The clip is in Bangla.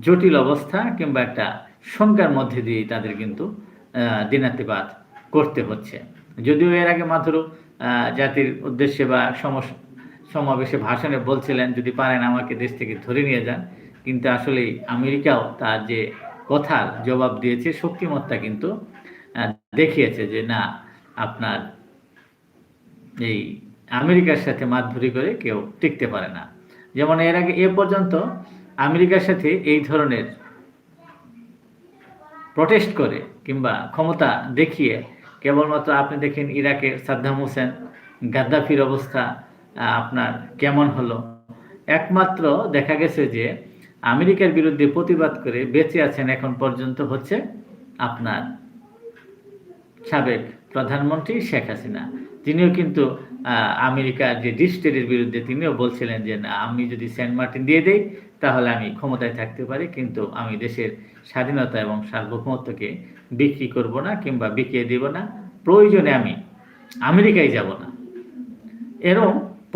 জটিল অবস্থা কিংবা একটা শঙ্কার মধ্যে দিয়ে তাদের কিন্তু দিনাতিপাত করতে হচ্ছে। যদিও এর আগে মাত্র জাতির উদ্দেশ্যে বা সমাবেশে ভাষণে বলছিলেন, যদি পারেন আমাকে দেশ থেকে ধরে নিয়ে যান। কিন্তু আসলেই আমেরিকাও তার যে কথার জবাব দিয়েছে, শক্তিমত্তা কিন্তু দেখিয়েছে যে না, আপনার এই আমেরিকার সাথে মাতভরি করে কেউ টিকতে পারে না। যেমন এর আগে এ পর্যন্ত আমেরিকার সাথে এই ধরনের প্রটেস্ট করে কিংবা ক্ষমতা দেখিয়ে কেবলমাত্র আপনি দেখেন ইরাকের সাদ্দাম হোসেন, গাদ্দাফির অবস্থা আপনার কেমন হলো। একমাত্র দেখা গেছে যে আমেরিকার বিরুদ্ধে প্রতিবাদ করে বেঁচে আছেন এখন পর্যন্ত হচ্ছে আপনার সাবেক প্রধানমন্ত্রী শেখ হাসিনা। তিনিও কিন্তু আমেরিকার যে ডিস্টেটের বিরুদ্ধে তিনিও বলছিলেন যে না, আমি যদি সেন্ট মার্টিন দিয়ে দেই তাহলে আমি ক্ষমতায় থাকতে পারি, কিন্তু আমি দেশের স্বাধীনতা এবং সার্বভৌমত্বকে বিক্রি করব না কিংবা বিকিয়ে দিব না, প্রয়োজনে আমি আমেরিকায় যাব না। এরকম